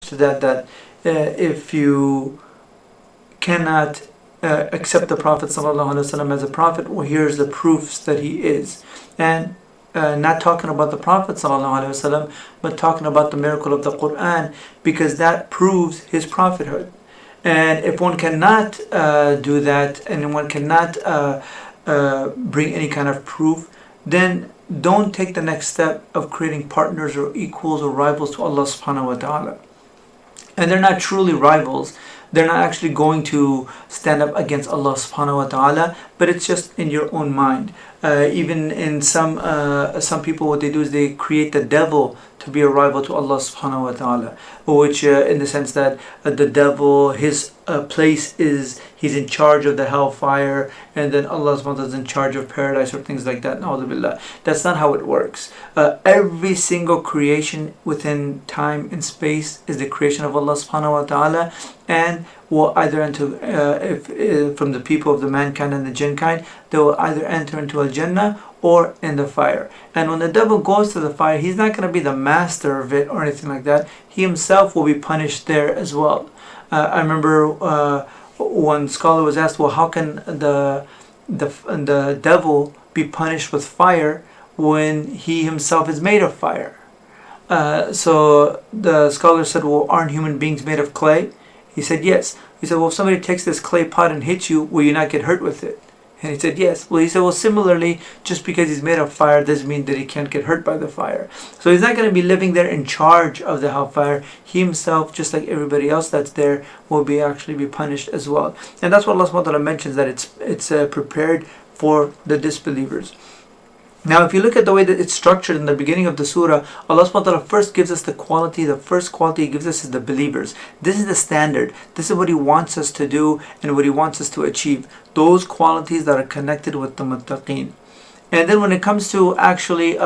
to that if you cannot accept the Prophet ﷺ as a prophet, well, here's the proofs that he is. And not talking about the Prophet ﷺ, but talking about the miracle of the Quran, because that proves his prophethood. And if one cannot do that, and one cannot bring any kind of proof, then don't take the next step of creating partners or equals or rivals to Allah subhanahu wa ta'ala. And they're not truly rivals. They're not actually going to stand up against Allah subhanahu wa ta'ala, but it's just in your own mind. Even in some people, what they do is they create the devil to be a rival to Allah subhanahu wa ta'ala, which in the sense that the devil, his place is, he's in charge of the hellfire, and then Allah subhanahu wa ta'ala is in charge of paradise or things like that. Na'udhu billah. That's not how it works. Every single creation within time and space is the creation of Allah subhanahu wa ta'ala, and will either enter, if from the people of the mankind and the jinn kind, they will either enter into Al-Jannah or in the fire. And when the devil goes to the fire, he's not going to be the master of it or anything like that. He himself will be punished there as well. I remember one scholar was asked, well, how can the devil be punished with fire when he himself is made of fire? So the scholar said, well, aren't human beings made of clay? He said, yes. He said, well, if somebody takes this clay pot and hits you, will you not get hurt with it? And he said, yes. Well, he said, well, similarly, just because he's made of fire doesn't mean that he can't get hurt by the fire. So he's not going to be living there in charge of the hellfire. He himself, just like everybody else that's there, will be actually be punished as well. And that's what Allah subhanahu wa ta'ala mentions, that it's prepared for the disbelievers. Now, if you look at the way that it's structured in the beginning of the surah, Allah subhanahu wa ta'ala first gives us the quality. The first quality He gives us is the believers. This is the standard. This is what He wants us to do and what He wants us to achieve. Those qualities that are connected with the muttaqeen. And then when it comes to actually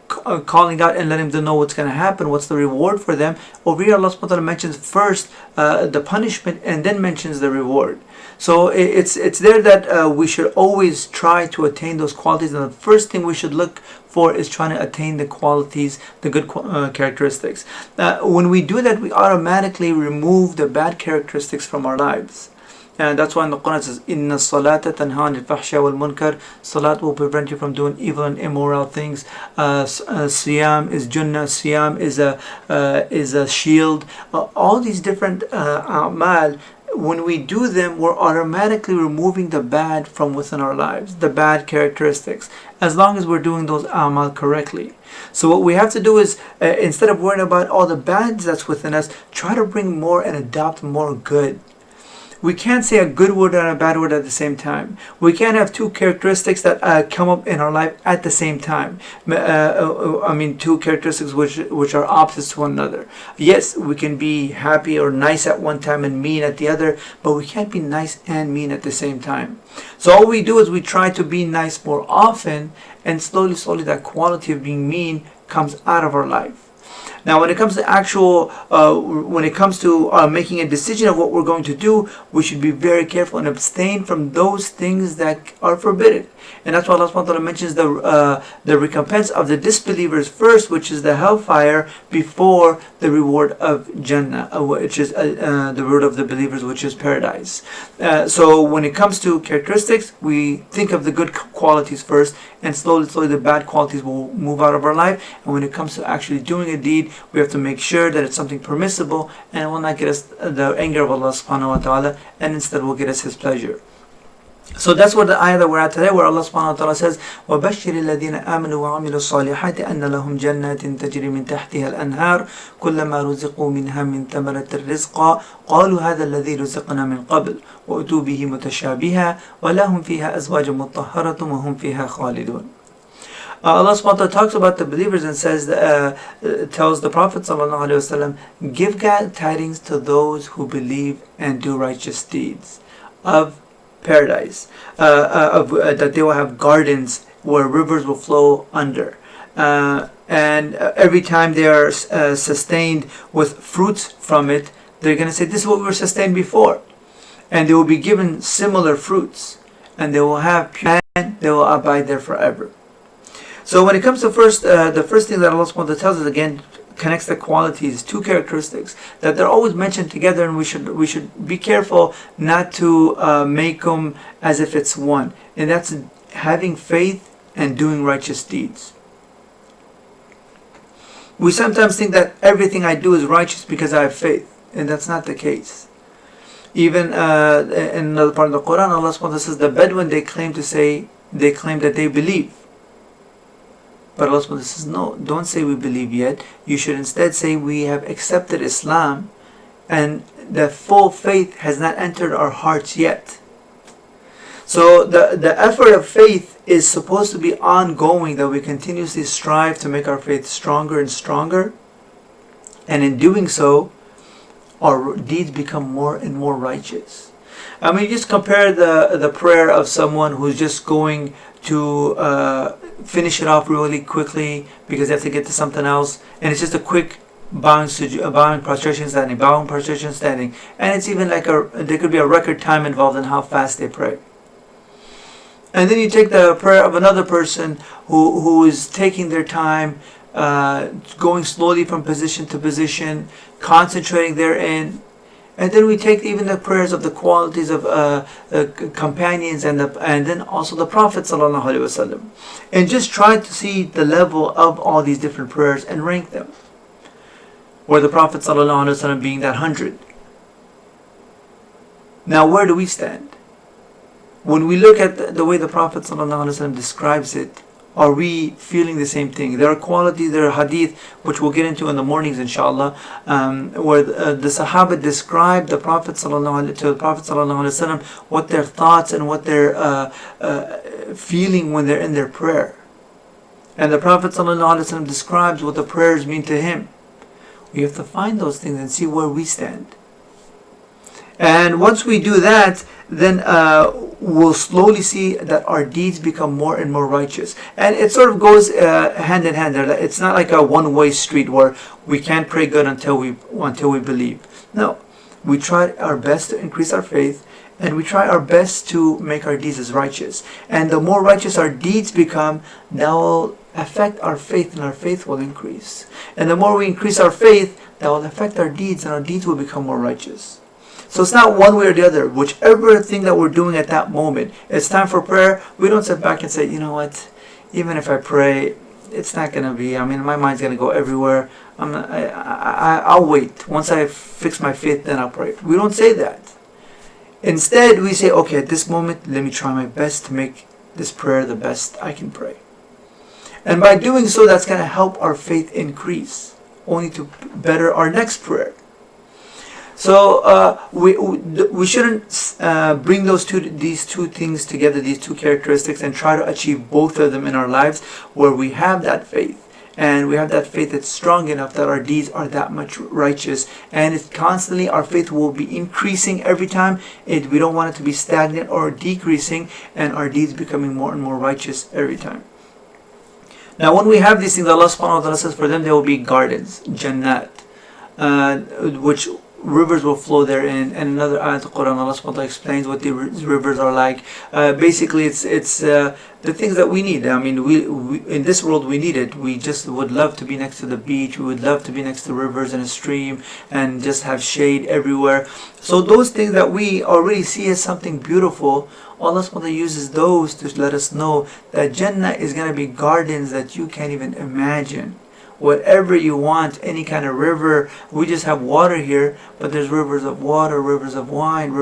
calling out and letting them know what's going to happen, what's the reward for them, over here Allah subhanahu wa ta'ala mentions first the punishment and then mentions the reward. So it's there that we should always try to attain those qualities, and the first thing we should look for is trying to attain the qualities, the good characteristics. When we do that, we automatically remove the bad characteristics from our lives. And that's why in the Quran it says, "Inna salata tanha anil fahsha wal munkar." Salat will prevent you from doing evil and immoral things. Siyam is junnah. Siyam is a shield. All these different a'mal, when we do them, we're automatically removing the bad from within our lives, the bad characteristics, as long as we're doing those amal correctly. So what we have to do is, instead of worrying about all the bad that's within us, try to bring more and adopt more good. We can't say a good word and a bad word at the same time. We can't have two characteristics that come up in our life at the same time. Two characteristics which are opposites to one another. Yes, we can be happy or nice at one time and mean at the other, but we can't be nice and mean at the same time. So all we do is we try to be nice more often, and slowly that quality of being mean comes out of our life. Now, when it comes to making a decision of what we're going to do, we should be very careful and abstain from those things that are forbidden. And that's why Allah subhanahu wa ta'ala mentions the recompense of the disbelievers first, which is the hellfire, before the reward of Jannah, which is the reward of the believers, which is paradise. So when it comes to characteristics, we think of the good qualities first, and slowly the bad qualities will move out of our life. And when it comes to actually doing a deed, we have to make sure that it's something permissible and it will not get us the anger of Allah subhanahu wa ta'ala, and instead will get us His pleasure. So that's what the ayah that we're at today, where Allah subhanahu wa ta'ala says, وَبَشِّرِ الَّذِينَ آمَنُوا وَعَمِلُوا الصَّالِحَاتِ أَنَّ لَهُمْ جَنَّاتٍ تَجْرِي مِنْ تَحْتِهَا الْأَنْهَارُ كُلَّمَا رُزِقُوا مِنْهَا مِنْ ثَمَرَةٍ رِزْقًا قَالُوا هَذَا الَّذِي رُزِقْنَا مِنْ قَبْلُ وَأُتُوا بِهِ مُتَشَابِهًا وَلَهُمْ فِيهَا أَزْوَاجٌ مُطَهَّرَةٌ وَهُمْ فِيهَا خَالِدُونَ. Allah subhanahu wa ta'ala talks about the believers and says, tells the Prophet sallallahu alaihi wasallam, give glad tidings to those who believe and do righteous deeds of paradise, that they will have gardens where rivers will flow under, and every time they are sustained with fruits from it, they're going to say, this is what we were sustained before, and they will be given similar fruits, and they will have pure, and they will abide there forever. So when it comes to the first thing that Allah subhanahu wa ta'ala tells us, again, connects the qualities, two characteristics, that they're always mentioned together, and we should be careful not to make them as if it's one. And that's having faith and doing righteous deeds. We sometimes think that everything I do is righteous because I have faith, and that's not the case. Even in another part of the Quran, Allah subhanahu wa ta'ala says the Bedouin, they claim that they believe. But Allah subhanahu wa ta'ala says, no, don't say we believe yet. You should instead say we have accepted Islam, and the full faith has not entered our hearts yet. So the effort of faith is supposed to be ongoing, that we continuously strive to make our faith stronger and stronger. And in doing so, our deeds become more and more righteous. I mean, just compare the prayer of someone who's just going to finish it off really quickly because they have to get to something else, and it's just a quick bowing prostration standing, and it's even like there could be a record time involved in how fast they pray. And then you take the prayer of another person who is taking their time, going slowly from position to position, concentrating therein. And then we take even the prayers of the qualities of companions and then also the Prophet ﷺ, and just try to see the level of all these different prayers and rank them. Where the Prophet ﷺ being that 100. Now where do we stand? When we look at the way the Prophet ﷺ describes it, are we feeling the same thing? There are qualities, there are hadith, which we'll get into in the mornings inshallah, where the Sahaba describe the Prophet ﷺ, what their thoughts and what they're feeling when they're in their prayer. And the Prophet ﷺ describes what the prayers mean to him. We have to find those things and see where we stand. And once we do that, then we'll slowly see that our deeds become more and more righteous. And it sort of goes hand in hand. It's not like a one-way street where we can't pray good until we believe. No, we try our best to increase our faith, and we try our best to make our deeds as righteous. And the more righteous our deeds become, that will affect our faith, and our faith will increase. And the more we increase our faith, that will affect our deeds, and our deeds will become more righteous. So it's not one way or the other. Whichever thing that we're doing at that moment, it's time for prayer. We don't sit back and say, you know what, even if I pray, it's not going to be, my mind's going to go everywhere. I'll wait. Once I fix my faith, then I'll pray. We don't say that. Instead, we say, okay, at this moment, let me try my best to make this prayer the best I can pray. And by doing so, that's going to help our faith increase, only to better our next prayer. So we shouldn't bring these two things together, these two characteristics, and try to achieve both of them in our lives, where we have that faith, and we have that faith that's strong enough that our deeds are that much righteous, and it's constantly, our faith will be increasing every time. We don't want it to be stagnant or decreasing, and our deeds becoming more and more righteous every time. Now when we have these things, Allah subhanahu wa ta'ala says for them there will be gardens, jannat, which rivers will flow therein. And another ayat of the Quran, Allah subhanahu wa ta'ala explains what the rivers are like. Basically it's the things that we need. We in this world we need it. We just would love to be next to the beach. We would love to be next to rivers and a stream and just have shade everywhere. So those things that we already see as something beautiful, Allah subhanahu wa ta'ala uses those to let us know that Jannah is going to be gardens that you can't even imagine. Whatever you want, any kind of river. We just have water here, but there's rivers of water, rivers of wine,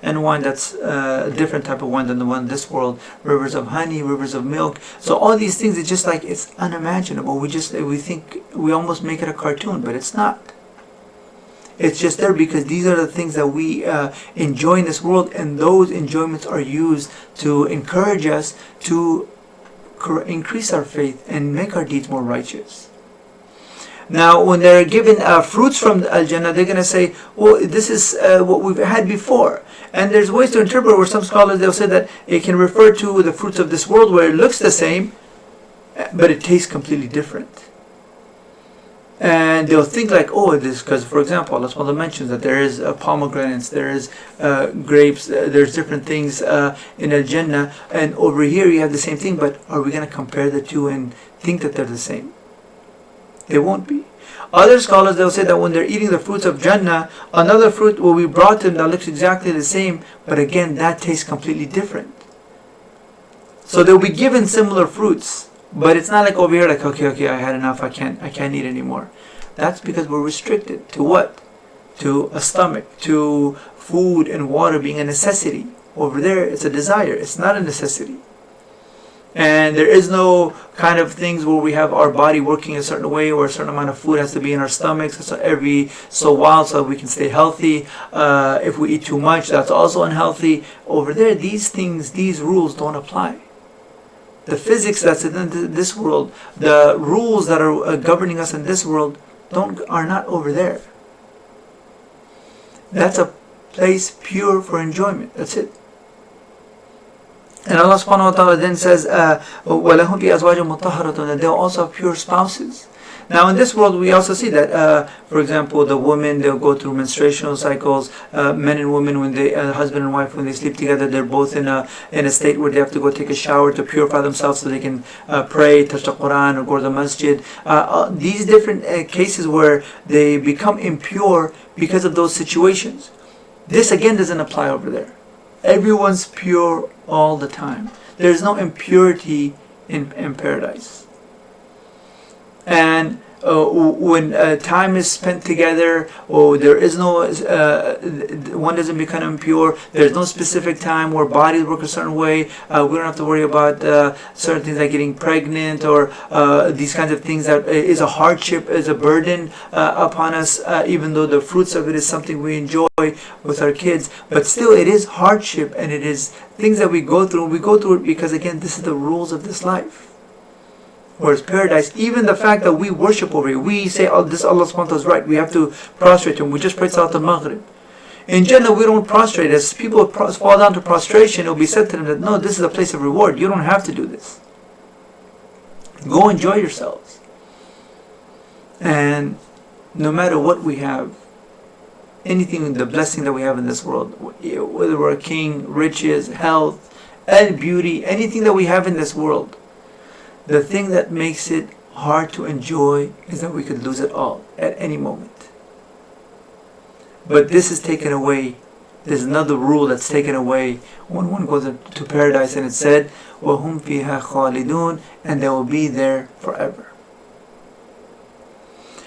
and wine that's a different type of wine than the one in this world. Rivers of honey, rivers of milk. So all these things, it's just like, it's unimaginable. We think, we almost make it a cartoon, but it's not. It's just there because these are the things that we enjoy in this world, and those enjoyments are used to encourage us to increase our faith and make our deeds more righteous. Now, when they're given fruits from Al-Jannah, they're going to say, well, this is what we've had before. And there's ways to interpret where some scholars, they'll say that it can refer to the fruits of this world where it looks the same, but it tastes completely different. And they'll think like, oh, it is because, for example, Allah subhanahu wa ta'ala mentions that there is pomegranates, there is grapes, there's different things in Al-Jannah, and over here you have the same thing, but are we going to compare the two and think that they're the same? They won't be. Other scholars, they'll say that when they're eating the fruits of Jannah, another fruit will be brought to them that looks exactly the same, but again, that tastes completely different. So they'll be given similar fruits, but it's not like over here, like, okay, I had enough, I can't eat anymore. That's because we're restricted to what? To a stomach, to food and water being a necessity. Over there, it's a desire, it's not a necessity. And there is no kind of things where we have our body working a certain way, or a certain amount of food has to be in our stomachs so every so while so we can stay healthy. If we eat too much, that's also unhealthy. Over there, these things, these rules don't apply. The physics that's in this world, the rules that are governing us in this world, are not over there. That's a place pure for enjoyment. That's it. And Allah subhanahu wa ta'ala then says, وَلَهُمْ فِي أَزْوَاجٌ مُطَهَّرَةٌ, that they'll also have pure spouses. Now in this world we also see that, for example, the women, they'll go through menstruational cycles. Men and women, when they, husband and wife, when they sleep together, they're both in a state where they have to go take a shower to purify themselves so they can pray, touch the Quran, or go to the masjid. These different cases where they become impure because of those situations. This again doesn't apply over there. Everyone's pure all the time. There's no impurity in paradise. And when time is spent together, there is no, one doesn't become impure. There's no specific time where bodies work a certain way. We don't have to worry about certain things like getting pregnant, or these kinds of things that is a hardship, is a burden upon us, even though the fruits of it is something we enjoy with our kids. But still, it is hardship, and it is things that we go through. We go through it because, again, this is the rules of this life. Whereas paradise, even the fact that we worship over here, we say, oh, this Allah subhanahu wa ta'ala is right, we have to prostrate to Him. We just pray Salat al-Maghrib. In Jannah, we don't prostrate. As people fall down to prostration, it will be said to them that, no, this is a place of reward. You don't have to do this. Go enjoy yourselves. And no matter what we have, anything, the blessing that we have in this world, whether we're a king, riches, health, and beauty, anything that we have in this world, the thing that makes it hard to enjoy is that we could lose it all at any moment. But this is taken away. There's another rule that's taken away when one goes to paradise, and it said, وَهُمْ فِيهَا خَالِدُونَ, and they will be there forever.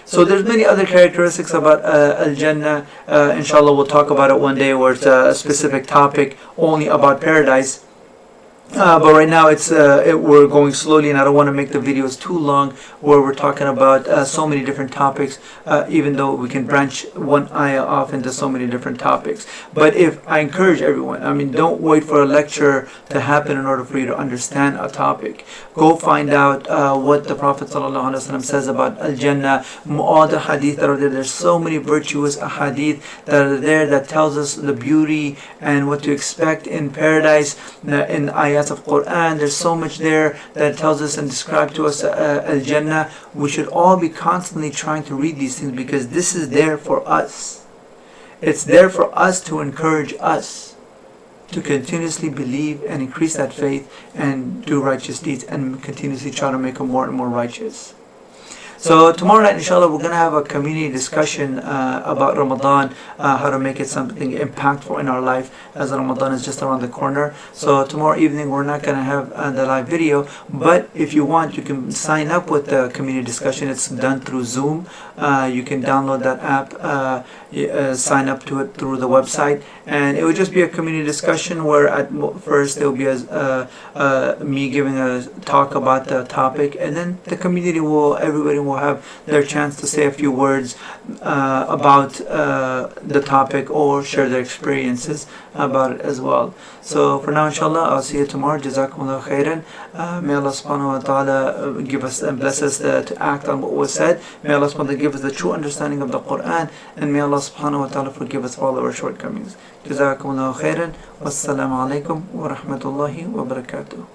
So there's many other characteristics about Al-Jannah. Inshallah, we'll talk about it one day, where it's a specific topic only about paradise. But right now we're going slowly, and I don't want to make the videos too long where we're talking about so many different topics, even though we can branch one ayah off into so many different topics. But if I encourage everyone, don't wait for a lecture to happen in order for you to understand a topic. Go find out what the Prophet ﷺ says about Al-Jannah, all the hadith that are there. There's so many virtuous hadith that are there that tells us the beauty and what to expect in paradise, in ayahs of Quran. There's so much there that tells us and describes to us Al-Jannah. We should all be constantly trying to read these things, because this is there for us. It's there for us to encourage us to continuously believe and increase that faith and do righteous deeds, and continuously try to make them more and more righteous. So tomorrow night, inshallah, we're going to have a community discussion about Ramadan, how to make it something impactful in our life, as Ramadan is just around the corner. So tomorrow evening, we're not going to have the live video, but if you want, you can sign up with the community discussion. It's done through Zoom. You can download that app, sign up to it through the website, and it would just be a community discussion where at first there will be me giving a talk about the topic, and then the community everybody will have their chance to say a few words about the topic, or share their experiences about it as well. So for now, inshallah, I'll see you tomorrow. Jazakumullah khairan. May Allah subhanahu wa ta'ala give us and bless us to act on what was said. May Allah subhanahu wa ta'ala give us the true understanding of the Quran, and may Allah subhanahu wa ta'ala forgive us for all of our shortcomings. Jazakumullah khairan. Wassalamu alaikum wa rahmatullahi wa barakatuh.